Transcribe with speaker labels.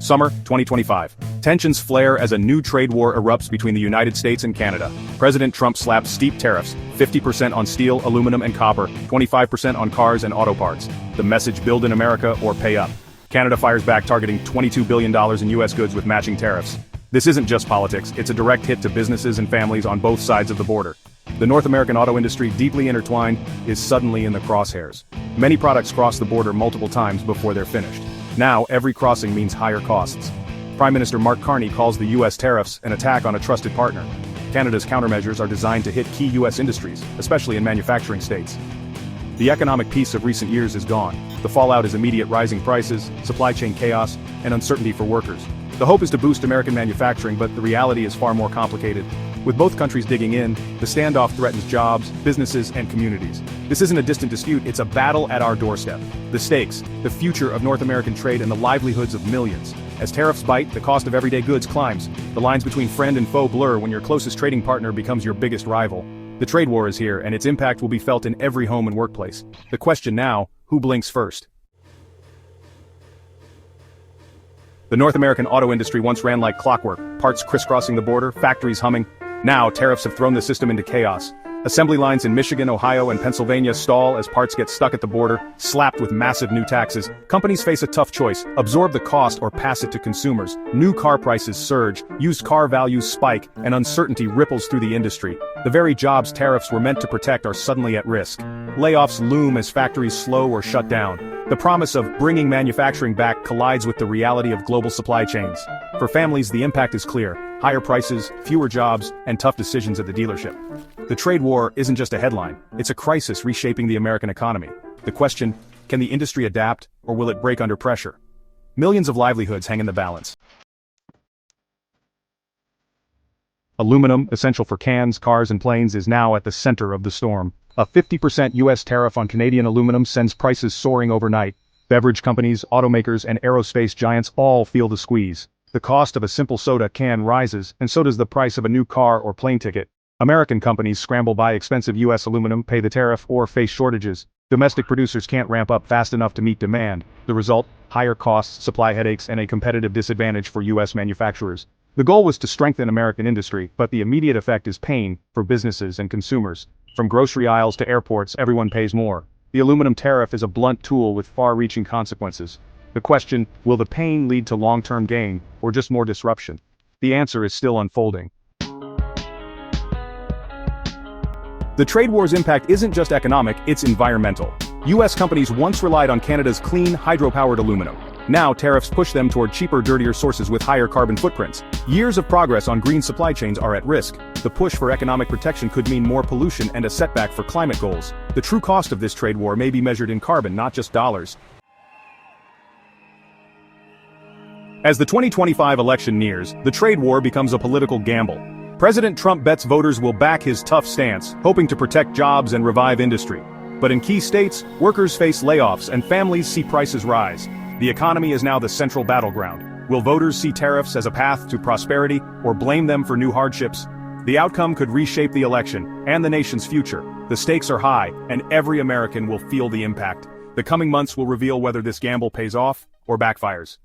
Speaker 1: Summer 2025. Tensions flare as a new trade war erupts between the United States and Canada. President Trump slaps steep tariffs, 50% on steel, aluminum, and copper, 25% on cars and auto parts. The message: build in America or pay up. Canada fires back, targeting $22 billion in U.S. goods with matching tariffs. This isn't just politics, it's a direct hit to businesses and families on both sides of the border. The North American auto industry, deeply intertwined, is suddenly in the crosshairs. Many products cross the border multiple times before they're finished. Now, every crossing means higher costs. Prime Minister Mark Carney calls the U.S. tariffs an attack on a trusted partner. Canada's countermeasures are designed to hit key U.S. industries, especially in manufacturing states. The economic peace of recent years is gone. The fallout is immediate: rising prices, supply chain chaos, and uncertainty for workers. The hope is to boost American manufacturing, but the reality is far more complicated. With both countries digging in, the standoff threatens jobs, businesses, and communities. This isn't a distant dispute, it's a battle at our doorstep. The stakes: the future of North American trade and the livelihoods of millions. As tariffs bite, the cost of everyday goods climbs. The lines between friend and foe blur when your closest trading partner becomes your biggest rival. The trade war is here, and its impact will be felt in every home and workplace. The question now: who blinks first? The North American auto industry once ran like clockwork, parts crisscrossing the border, factories humming. Now, tariffs have thrown the system into chaos. Assembly lines in Michigan, Ohio, and Pennsylvania stall as parts get stuck at the border, slapped with massive new taxes. Companies face a tough choice: absorb the cost or pass it to consumers. New car prices surge, used car values spike, and uncertainty ripples through the industry. The very jobs tariffs were meant to protect are suddenly at risk. Layoffs loom as factories slow or shut down. The promise of bringing manufacturing back collides with the reality of global supply chains. For families, the impact is clear: higher prices, fewer jobs, and tough decisions at the dealership. The trade war isn't just a headline, it's a crisis reshaping the American economy. The question: can the industry adapt, or will it break under pressure? Millions of livelihoods hang in the balance. Aluminum, essential for cans, cars, and planes, is now at the center of the storm. A 50% U.S. tariff on Canadian aluminum sends prices soaring overnight. Beverage companies, automakers, and aerospace giants all feel the squeeze. The cost of a simple soda can rises, and so does the price of a new car or plane ticket. American companies scramble buy expensive U.S. aluminum, pay the tariff, or face shortages. Domestic producers can't ramp up fast enough to meet demand. The result: higher costs, supply headaches, and a competitive disadvantage for U.S. manufacturers. The goal was to strengthen American industry, but the immediate effect is pain for businesses and consumers. From grocery aisles to airports, everyone pays more. The aluminum tariff is a blunt tool with far-reaching consequences. The question: will the pain lead to long-term gain, or just more disruption? The answer is still unfolding. The trade war's impact isn't just economic, it's environmental. U.S. companies once relied on Canada's clean, hydro-powered aluminum. Now tariffs push them toward cheaper, dirtier sources with higher carbon footprints. Years of progress on green supply chains are at risk. The push for economic protection could mean more pollution and a setback for climate goals. The true cost of this trade war may be measured in carbon, not just dollars. As the 2025 election nears, the trade war becomes a political gamble. President Trump bets voters will back his tough stance, hoping to protect jobs and revive industry. But in key states, workers face layoffs and families see prices rise. The economy is now the central battleground. Will voters see tariffs as a path to prosperity, or blame them for new hardships? The outcome could reshape the election and the nation's future. The stakes are high, and every American will feel the impact. The coming months will reveal whether this gamble pays off or backfires.